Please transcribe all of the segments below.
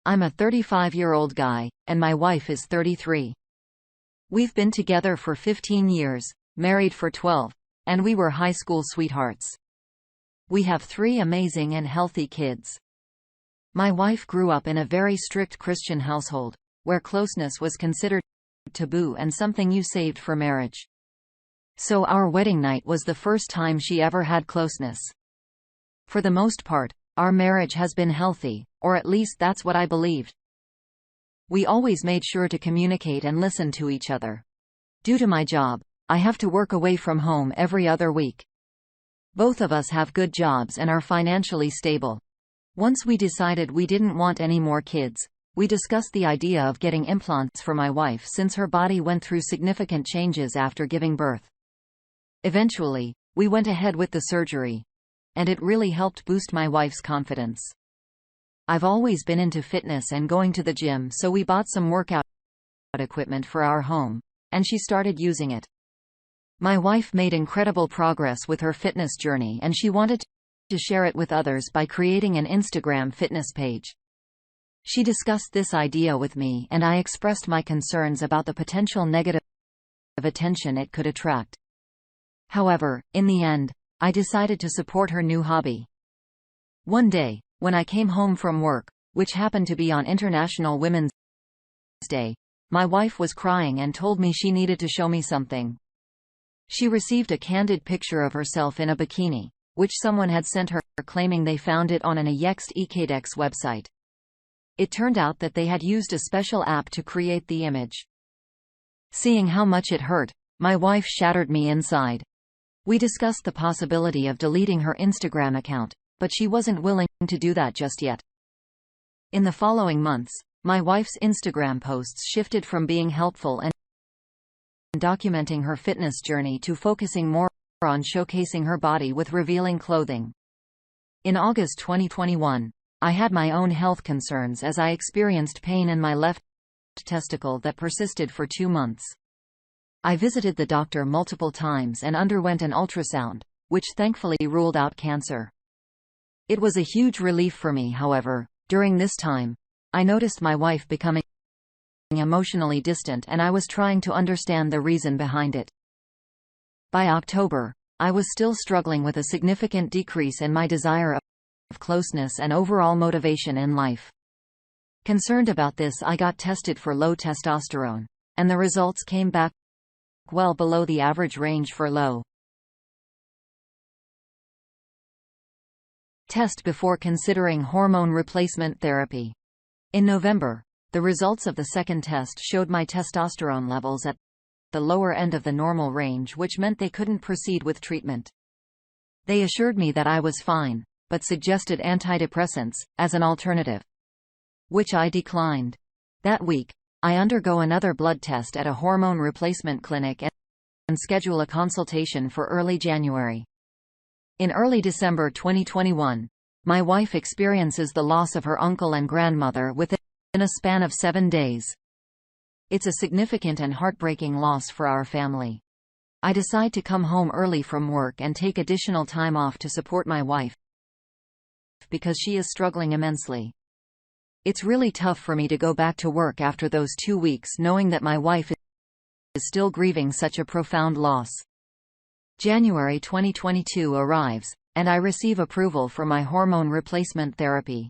I'm a 35-year-old guy, and my wife is 33. We've been together for 15 years, married for 12, and we were high school sweethearts. We have 3 amazing and healthy kids. My wife grew up in a very strict Christian household, where closeness was considered taboo and something you saved for marriage. So our wedding night was the first time she ever had closeness. For the most part, our marriage has been healthy, or at least that's what I believed. We always made sure to communicate and listen to each other. Due to my job, I have to work away from home every other week. Both of us have good jobs and are financially stable. Once we decided we didn't want any more kids, we discussed the idea of getting implants for my wife since her body went through significant changes after giving birth. Eventually, we went ahead with the surgery, and it really helped boost my wife's confidence. I've always been into fitness and going to the gym, so we bought some workout equipment for our home, and she started using it. My wife made incredible progress with her fitness journey, and she wanted to share it with others by creating an Instagram fitness page. She discussed this idea with me, and I expressed my concerns about the potential negative attention it could attract. However, in the end, I decided to support her new hobby. One day, when I came home from work, which happened to be on International Women's Day, my wife was crying and told me she needed to show me something. She received a candid picture of herself in a bikini, which someone had sent her, claiming they found it on an Yext website. It turned out that they had used a special app to create the image. Seeing how much it hurt, my wife shattered me inside. We discussed the possibility of deleting her Instagram account, but she wasn't willing to do that just yet. In the following months, my wife's Instagram posts shifted from being helpful and documenting her fitness journey to focusing more on showcasing her body with revealing clothing. In August 2021, I had my own health concerns as I experienced pain in my left testicle that persisted for 2 months. I visited the doctor multiple times and underwent an ultrasound, which thankfully ruled out cancer. It was a huge relief for me, however. During this time, I noticed my wife becoming emotionally distant, and I was trying to understand the reason behind it. By October, I was still struggling with a significant decrease in my desire of closeness and overall motivation in life. Concerned about this, I got tested for low testosterone, and the results came back well below the average range for low. Test before considering hormone replacement therapy. In November, the results of the second test showed my testosterone levels at the lower end of the normal range, which meant they couldn't proceed with treatment. They assured me that I was fine, but suggested antidepressants as an alternative, which I declined. That week, I undergo another blood test at a hormone replacement clinic and schedule a consultation for early January. In early December 2021, my wife experiences the loss of her uncle and grandmother within a span of 7 days. It's a significant and heartbreaking loss for our family. I decide to come home early from work and take additional time off to support my wife, because she is struggling immensely. It's really tough for me to go back to work after those 2 weeks knowing that my wife is still grieving such a profound loss. January 2022 arrives, and I receive approval for my hormone replacement therapy.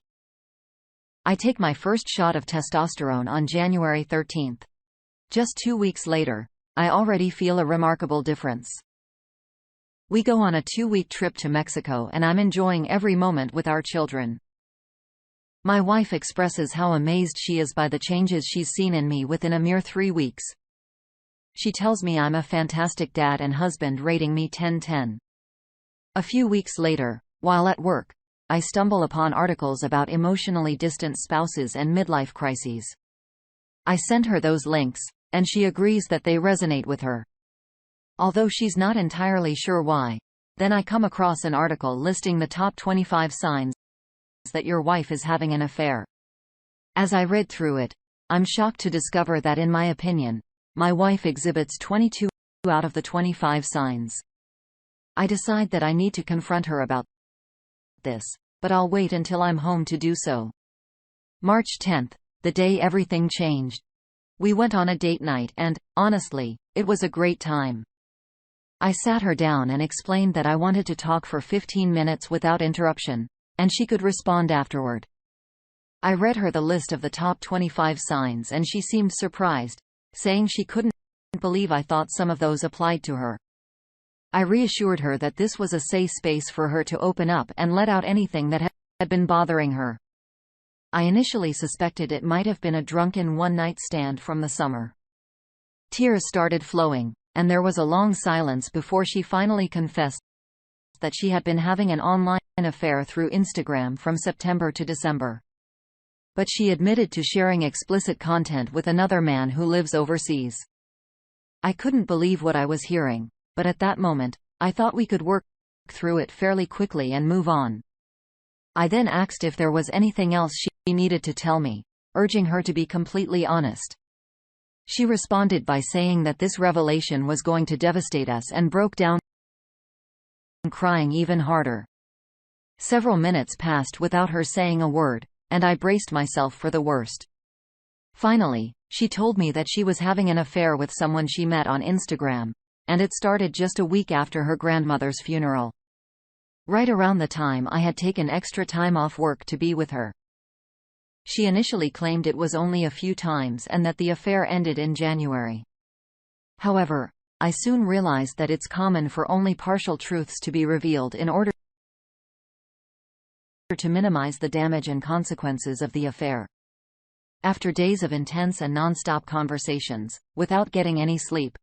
I take my first shot of testosterone on January 13th. Just 2 weeks later, I already feel a remarkable difference. We go on a 2-week trip to Mexico, and I'm enjoying every moment with our children. My wife expresses how amazed she is by the changes she's seen in me within a mere 3 weeks. She tells me I'm a fantastic dad and husband, rating me 10/10. A few weeks later, while at work, I stumble upon articles about emotionally distant spouses and midlife crises. I send her those links, and she agrees that they resonate with her, although she's not entirely sure why. Then I come across an article listing the top 25 signs that your wife is having an affair. As I read through it, I'm shocked to discover that, in my opinion, my wife exhibits 22 out of the 25 signs. I decide that I need to confront her about this, but I'll wait until I'm home to do so. March 10, the day everything changed. We went on a date night and, honestly, it was a great time. I sat her down and explained that I wanted to talk for 15 minutes without interruption, and she could respond afterward. I read her the list of the top 25 signs and she seemed surprised, saying she couldn't believe I thought some of those applied to her. I reassured her that this was a safe space for her to open up and let out anything that had been bothering her. I initially suspected it might have been a drunken one-night stand from the summer. Tears started flowing, and there was a long silence before she finally confessed that she had been having an online affair through Instagram from September to December. But she admitted to sharing explicit content with another man who lives overseas. I couldn't believe what I was hearing, but at that moment, I thought we could work through it fairly quickly and move on. I then asked if there was anything else she needed to tell me, urging her to be completely honest. She responded by saying that this revelation was going to devastate us and broke down, crying even harder. Several minutes passed without her saying a word, and I braced myself for the worst. Finally, she told me that she was having an affair with someone she met on Instagram, and it started just a week after her grandmother's funeral. Right around the time I had taken extra time off work to be with her. She initially claimed it was only a few times and that the affair ended in January. However, I soon realized that it's common for only partial truths to be revealed in order to minimize the damage and consequences of the affair. After days of intense and non-stop conversations, without getting any sleep,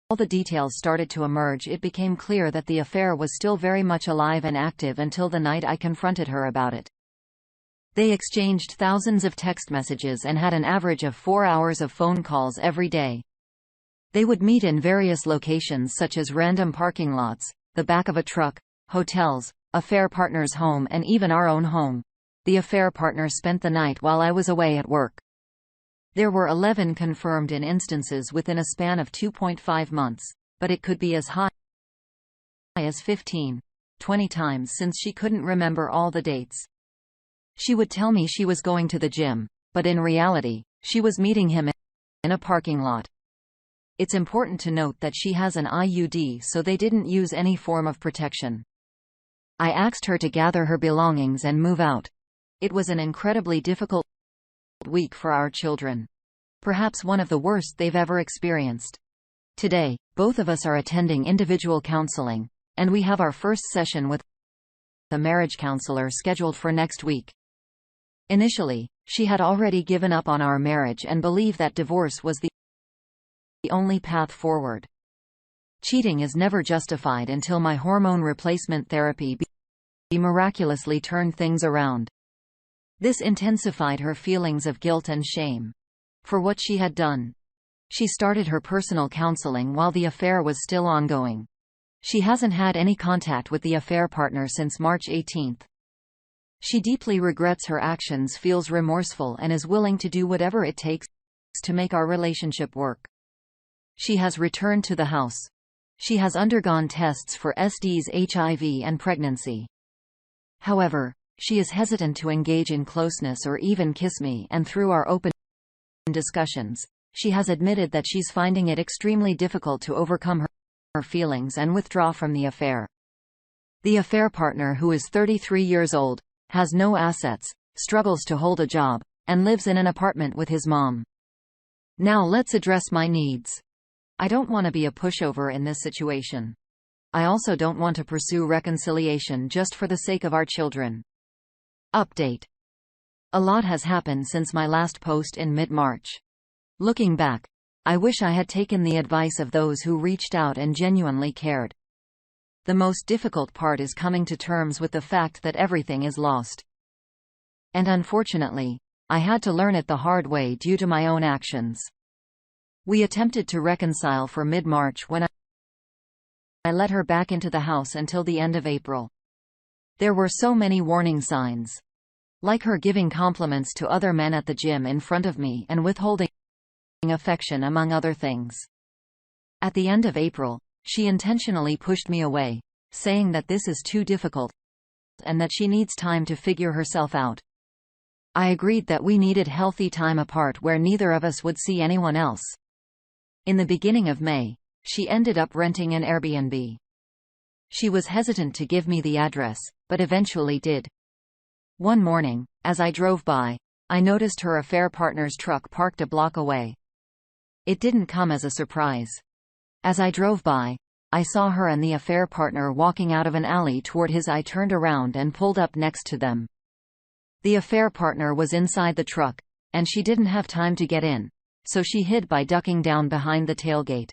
all the details started to emerge. It became clear that the affair was still very much alive and active until the night I confronted her about it. They exchanged thousands of text messages and had an average of 4 hours of phone calls every day. They would meet in various locations such as random parking lots, the back of a truck, hotels, affair partner's home and even our own home. The affair partner spent the night while I was away at work. There were 11 confirmed in instances within a span of 2.5 months, but it could be as high as 15, 20 times since she couldn't remember all the dates. She would tell me she was going to the gym, but in reality, she was meeting him in a parking lot. It's important to note that she has an IUD, so they didn't use any form of protection. I asked her to gather her belongings and move out. It was an incredibly difficult week for our children. Perhaps one of the worst they've ever experienced. Today, both of us are attending individual counseling, and we have our first session with a marriage counselor scheduled for next week. Initially, she had already given up on our marriage and believed that divorce was the only path forward. Cheating is never justified until my hormone replacement therapy miraculously turned things around. This intensified her feelings of guilt and shame for what she had done. She started her personal counseling while the affair was still ongoing. She hasn't had any contact with the affair partner since March 18. She deeply regrets her actions, feels remorseful, and is willing to do whatever it takes to make our relationship work. She has returned to the house. She has undergone tests for STDs, HIV, and pregnancy. However, she is hesitant to engage in closeness or even kiss me, and through our open discussions, she has admitted that she's finding it extremely difficult to overcome her feelings and withdraw from the affair. The affair partner, who is 33 years old, has no assets, struggles to hold a job, and lives in an apartment with his mom. Now let's address my needs. I don't want to be a pushover in this situation. I also don't want to pursue reconciliation just for the sake of our children. Update. A lot has happened since my last post in mid-March. Looking back, I wish I had taken the advice of those who reached out and genuinely cared. The most difficult part is coming to terms with the fact that everything is lost. And unfortunately, I had to learn it the hard way due to my own actions. We attempted to reconcile for mid-March when I let her back into the house until the end of April. There were so many warning signs. Like her giving compliments to other men at the gym in front of me and withholding affection, among other things. At the end of April, she intentionally pushed me away, saying that this is too difficult and that she needs time to figure herself out. I agreed that we needed healthy time apart where neither of us would see anyone else. In the beginning of May, she ended up renting an Airbnb. She was hesitant to give me the address, but eventually did. One morning, as I drove by, I noticed her affair partner's truck parked a block away. It didn't come as a surprise. As I drove by, I saw her and the affair partner walking out of an alley toward his. I turned around and pulled up next to them. The affair partner was inside the truck, and she didn't have time to get in, so she hid by ducking down behind the tailgate.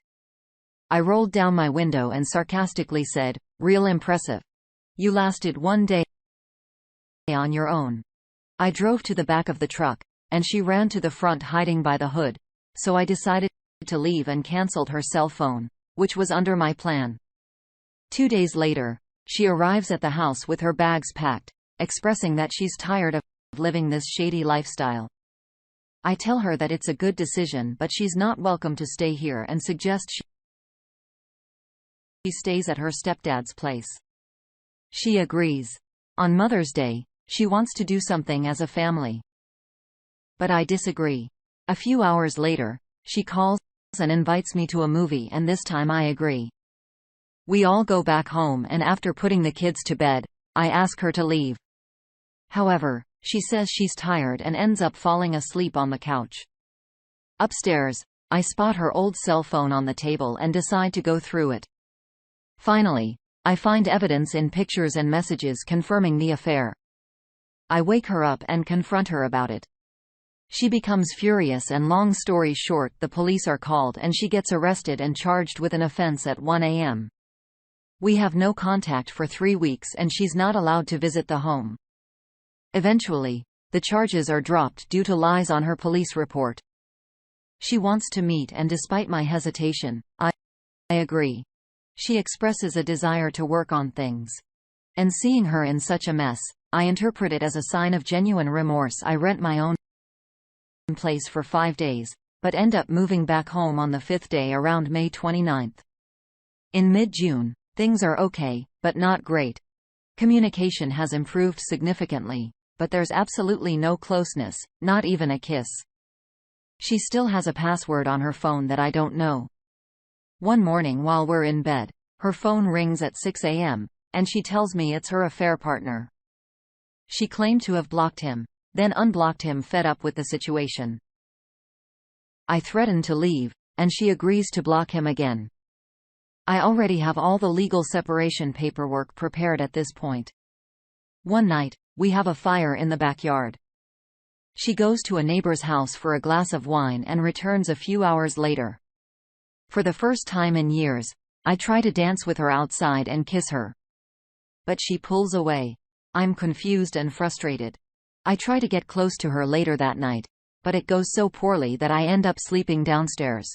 I rolled down my window and sarcastically said, "Real impressive. You lasted one day on your own." I drove to the back of the truck, and she ran to the front hiding by the hood, so I decided to leave and cancelled her cell phone, which was under my plan. 2 days later, she arrives at the house with her bags packed, expressing that she's tired of living this shady lifestyle. I tell her that it's a good decision, but she's not welcome to stay here and suggest she stays at her stepdad's place. She agrees. On Mother's Day, she wants to do something as a family. But I disagree. A few hours later, she calls and invites me to a movie, and this time I agree. We all go back home, and after putting the kids to bed, I ask her to leave. However, she says she's tired and ends up falling asleep on the couch. Upstairs, I spot her old cell phone on the table and decide to go through it. Finally, I find evidence in pictures and messages confirming the affair. I wake her up and confront her about it. She becomes furious, and long story short, the police are called and she gets arrested and charged with an offense at 1 a.m. We have no contact for 3 weeks and she's not allowed to visit the home. Eventually, the charges are dropped due to lies on her police report. She wants to meet, and despite my hesitation, I agree. She expresses a desire to work on things. And seeing her in such a mess, I interpret it as a sign of genuine remorse. I rent my own place for 5 days, but end up moving back home on the 5th day around May 29. In mid-June, things are okay, but not great. Communication has improved significantly, but there's absolutely no closeness, not even a kiss. She still has a password on her phone that I don't know. One morning while we're in bed, her phone rings at 6 a.m., and she tells me it's her affair partner. She claimed to have blocked him, then unblocked him, fed up with the situation. I threaten to leave, and she agrees to block him again. I already have all the legal separation paperwork prepared at this point. One night, we have a fire in the backyard. She goes to a neighbor's house for a glass of wine and returns a few hours later. For the first time in years, I try to dance with her outside and kiss her. But she pulls away. I'm confused and frustrated. I try to get close to her later that night, but it goes so poorly that I end up sleeping downstairs.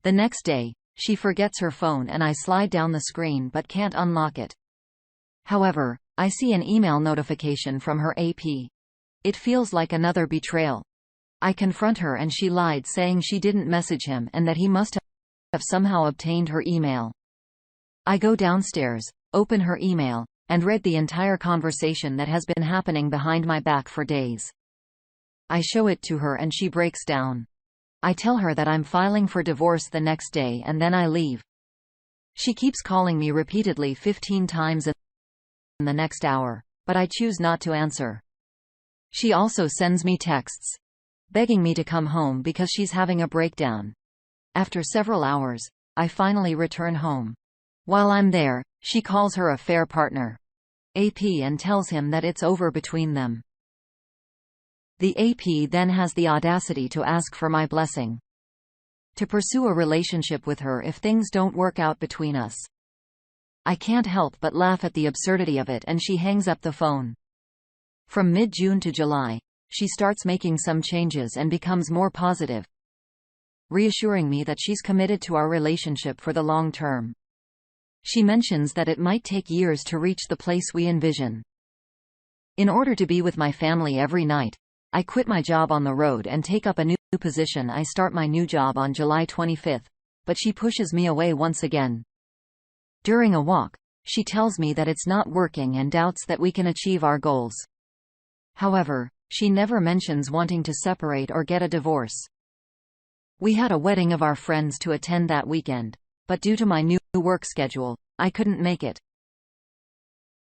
The next day, she forgets her phone and I slide down the screen but can't unlock it. However, I see an email notification from her AP. It feels like another betrayal. I confront her and she lied, saying she didn't message him and that he must have somehow obtained her email. I go downstairs, open her email, and read the entire conversation that has been happening behind my back for days. I show it to her and she breaks down. I tell her that I'm filing for divorce the next day and then I leave. She keeps calling me repeatedly 15 times in the next hour, but I choose not to answer. She also sends me texts, begging me to come home because she's having a breakdown. After several hours, I finally return home. While I'm there, she calls her affair partner, AP, and tells him that it's over between them. The AP then has the audacity to ask for my blessing to pursue a relationship with her if things don't work out between us. I can't help but laugh at the absurdity of it, and she hangs up the phone. From mid-June to July, she starts making some changes and becomes more positive, reassuring me that she's committed to our relationship for the long term. She mentions that it might take years to reach the place we envision. In order to be with my family every night, I quit my job on the road and take up a new position. I start my new job on July 25, but she pushes me away once again. During a walk, she tells me that it's not working and doubts that we can achieve our goals. However, she never mentions wanting to separate or get a divorce. We had a wedding of our friends to attend that weekend, but due to my new work schedule, I couldn't make it.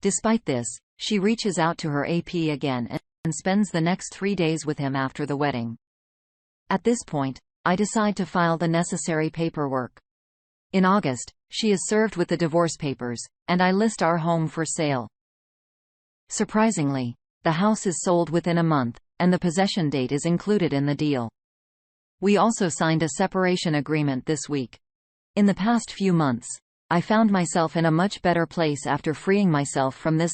Despite this, she reaches out to her AP again and spends the next 3 days with him after the wedding. At this point, I decide to file the necessary paperwork. In August, she is served with the divorce papers, and I list our home for sale. Surprisingly, the house is sold within a month, and the possession date is included in the deal. We also signed a separation agreement this week. In the past few months, I found myself in a much better place after freeing myself from this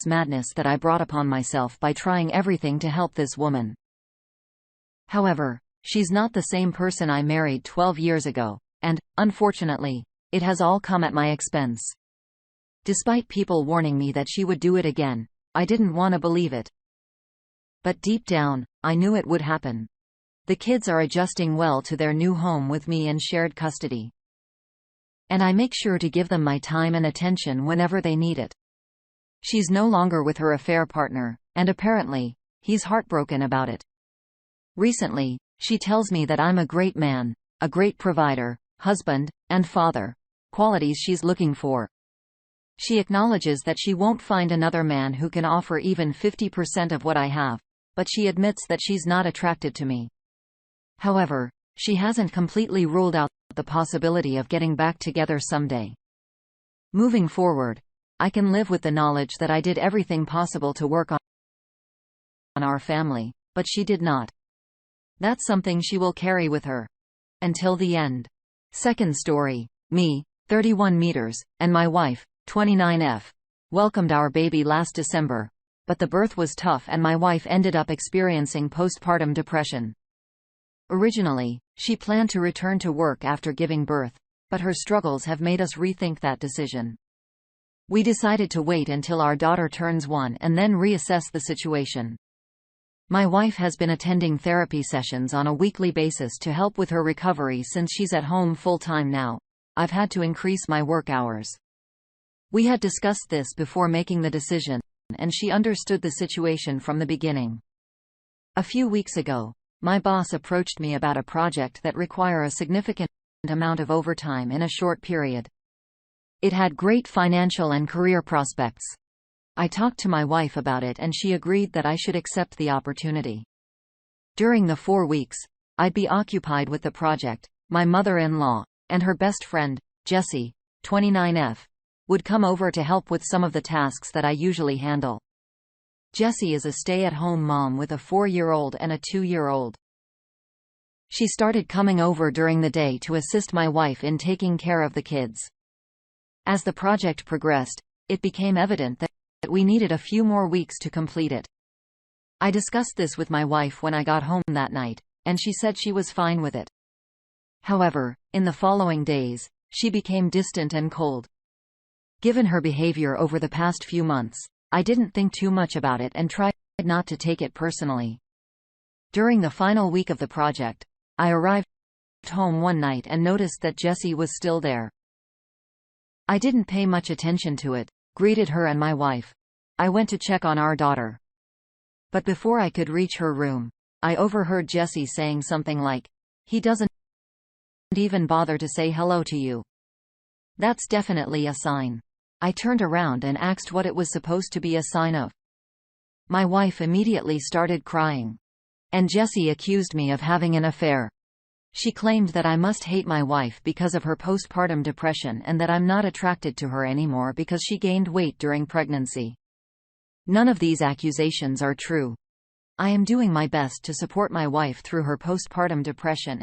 madness that I brought upon myself by trying everything to help this woman. However, she's not the same person I married 12 years ago, and, unfortunately, it has all come at my expense. Despite people warning me that she would do it again, I didn't want to believe it. But deep down, I knew it would happen. The kids are adjusting well to their new home with me in shared custody. And I make sure to give them my time and attention whenever they need it. She's no longer with her affair partner, and apparently, he's heartbroken about it. Recently, she tells me that I'm a great man, a great provider, husband, and father, qualities she's looking for. She acknowledges that she won't find another man who can offer even 50% of what I have, but she admits that she's not attracted to me. However, she hasn't completely ruled out the possibility of getting back together someday. Moving forward, I can live with the knowledge that I did everything possible to work on our family, but she did not. That's something she will carry with her. Until the end. Second story. Me, 31 meters, and my wife, 29F, welcomed our baby last December, but the birth was tough and my wife ended up experiencing postpartum depression. Originally, she planned to return to work after giving birth, but her struggles have made us rethink that decision. We decided to wait until our daughter turns 1 and then reassess the situation. My wife has been attending therapy sessions on a weekly basis to help with her recovery since she's at home full-time now. I've had to increase my work hours. We had discussed this before making the decision, and she understood the situation from the beginning. A few weeks ago, my boss approached me about a project that required a significant amount of overtime in a short period. It had great financial and career prospects. I talked to my wife about it and she agreed that I should accept the opportunity. During the 4 weeks, I'd be occupied with the project. My mother-in-law, and her best friend, Jessie, 29F, would come over to help with some of the tasks that I usually handle. Jessie is a stay-at-home mom with a 4-year-old and a 2-year-old. She started coming over during the day to assist my wife in taking care of the kids. As the project progressed, it became evident that we needed a few more weeks to complete it. I discussed this with my wife when I got home that night, and she said she was fine with it. However, in the following days, she became distant and cold. Given her behavior over the past few months, I didn't think too much about it and tried not to take it personally. During the final week of the project, I arrived home one night and noticed that Jessie was still there. I didn't pay much attention to it, greeted her and my wife. I went to check on our daughter. But before I could reach her room, I overheard Jessie saying something like, "He doesn't even bother to say hello to you. That's definitely a sign." I turned around and asked what it was supposed to be a sign of. My wife immediately started crying. And Jessie accused me of having an affair. She claimed that I must hate my wife because of her postpartum depression and that I'm not attracted to her anymore because she gained weight during pregnancy. None of these accusations are true. I am doing my best to support my wife through her postpartum depression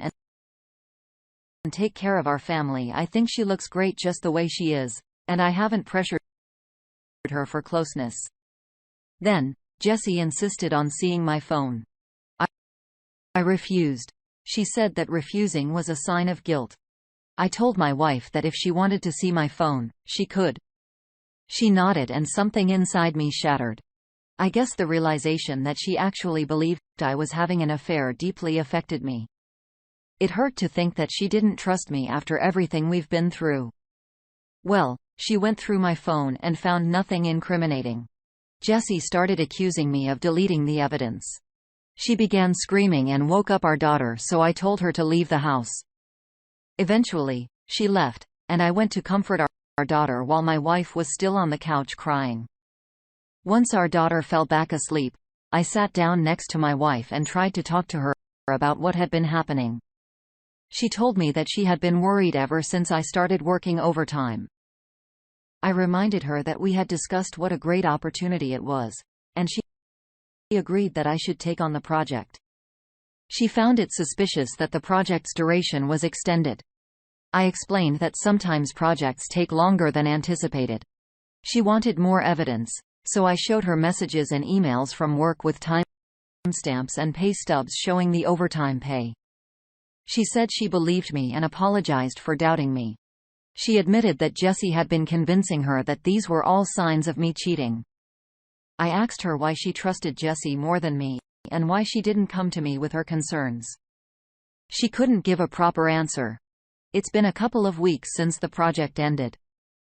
and take care of our family. I think she looks great just the way she is, and I haven't pressured her for closeness. Then, Jessie insisted on seeing my phone. I refused. She said that refusing was a sign of guilt. I told my wife that if she wanted to see my phone, she could. She nodded and something inside me shattered. I guess the realization that she actually believed I was having an affair deeply affected me. It hurt to think that she didn't trust me after everything we've been through. Well, she went through my phone and found nothing incriminating. Jessie started accusing me of deleting the evidence. She began screaming and woke up our daughter, so I told her to leave the house. Eventually, she left, and I went to comfort our daughter while my wife was still on the couch crying. Once our daughter fell back asleep, I sat down next to my wife and tried to talk to her about what had been happening. She told me that she had been worried ever since I started working overtime. I reminded her that we had discussed what a great opportunity it was, and she agreed that I should take on the project. She found it suspicious that the project's duration was extended. I explained that sometimes projects take longer than anticipated. She wanted more evidence, so I showed her messages and emails from work with timestamps and pay stubs showing the overtime pay. She said she believed me and apologized for doubting me. She admitted that Jessie had been convincing her that these were all signs of me cheating. I asked her why she trusted Jessie more than me, and why she didn't come to me with her concerns. She couldn't give a proper answer. It's been a couple of weeks since the project ended.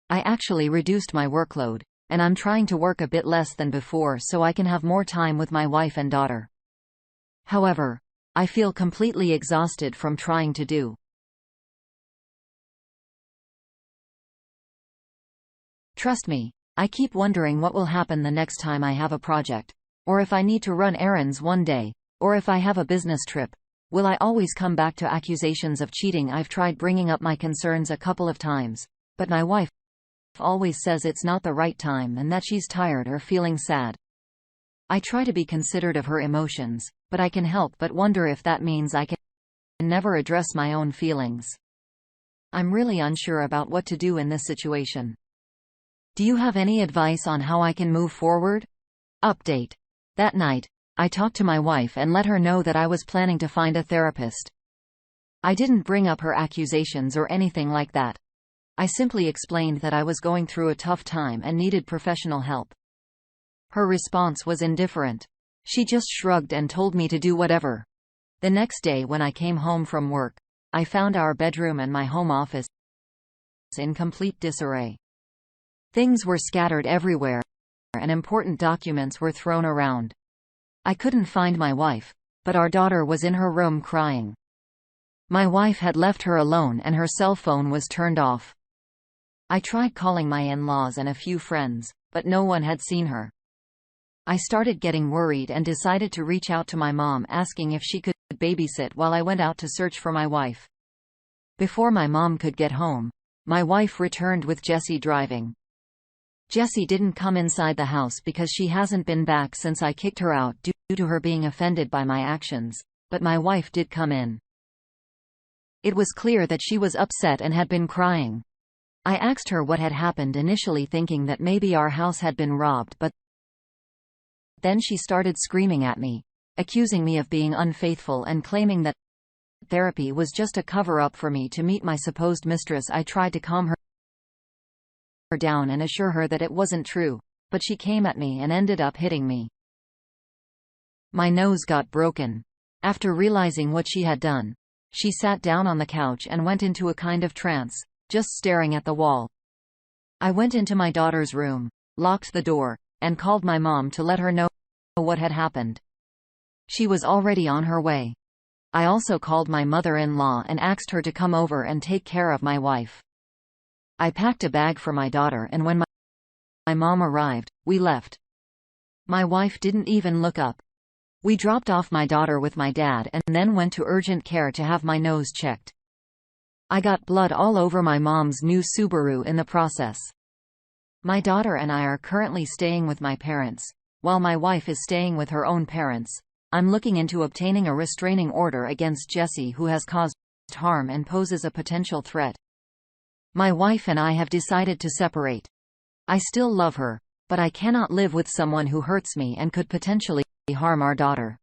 I actually reduced my workload, and I'm trying to work a bit less than before so I can have more time with my wife and daughter. However, I feel completely exhausted from trying to do. Trust me, I keep wondering what will happen the next time I have a project, or if I need to run errands one day, or if I have a business trip. Will I always come back to accusations of cheating? I've tried bringing up my concerns a couple of times, but my wife always says it's not the right time and that she's tired or feeling sad. I try to be considerate of her emotions, but I can help but wonder if that means I can never address my own feelings. I'm really unsure about what to do in this situation. Do you have any advice on how I can move forward? Update. That night, I talked to my wife and let her know that I was planning to find a therapist. I didn't bring up her accusations or anything like that. I simply explained that I was going through a tough time and needed professional help. Her response was indifferent. She just shrugged and told me to do whatever. The next day when I came home from work, I found our bedroom and my home office in complete disarray. Things were scattered everywhere, and important documents were thrown around. I couldn't find my wife, but our daughter was in her room crying. My wife had left her alone and her cell phone was turned off. I tried calling my in-laws and a few friends, but no one had seen her. I started getting worried and decided to reach out to my mom asking if she could babysit while I went out to search for my wife. Before my mom could get home, my wife returned with Jessie driving. Jessie didn't come inside the house because she hasn't been back since I kicked her out due to her being offended by my actions, but my wife did come in. It was clear that she was upset and had been crying. I asked her what had happened, initially thinking that maybe our house had been robbed, but then she started screaming at me, accusing me of being unfaithful and claiming that therapy was just a cover-up for me to meet my supposed mistress. I tried to calm her down and assure her that it wasn't true, but she came at me and ended up hitting me. My nose got broken. After realizing what she had done, she sat down on the couch and went into a kind of trance, just staring at the wall. I went into my daughter's room, locked the door, and called my mom to let her know what had happened. She was already on her way. I also called my mother-in-law and asked her to come over and take care of my wife. I packed a bag for my daughter, and when my mom arrived, we left. My wife didn't even look up. We dropped off my daughter with my dad and then went to urgent care to have my nose checked. I got blood all over my mom's new Subaru in the process. My daughter and I are currently staying with my parents, while my wife is staying with her own parents. I'm looking into obtaining a restraining order against Jessie, who has caused harm and poses a potential threat. My wife and I have decided to separate. I still love her, but I cannot live with someone who hurts me and could potentially harm our daughter.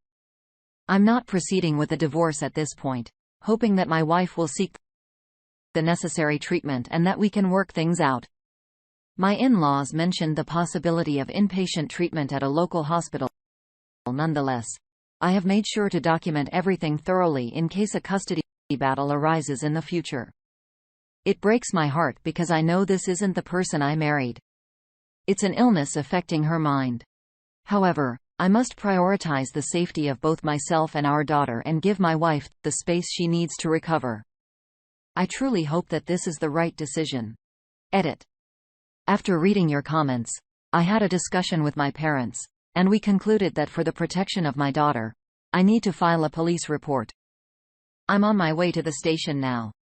I'm not proceeding with a divorce at this point, hoping that my wife will seek the necessary treatment and that we can work things out. My in-laws mentioned the possibility of inpatient treatment at a local hospital. Nonetheless, I have made sure to document everything thoroughly in case a custody battle arises in the future. It breaks my heart because I know this isn't the person I married. It's an illness affecting her mind. However, I must prioritize the safety of both myself and our daughter and give my wife the space she needs to recover. I truly hope that this is the right decision. Edit. After reading your comments, I had a discussion with my parents, and we concluded that for the protection of my daughter, I need to file a police report. I'm on my way to the station now.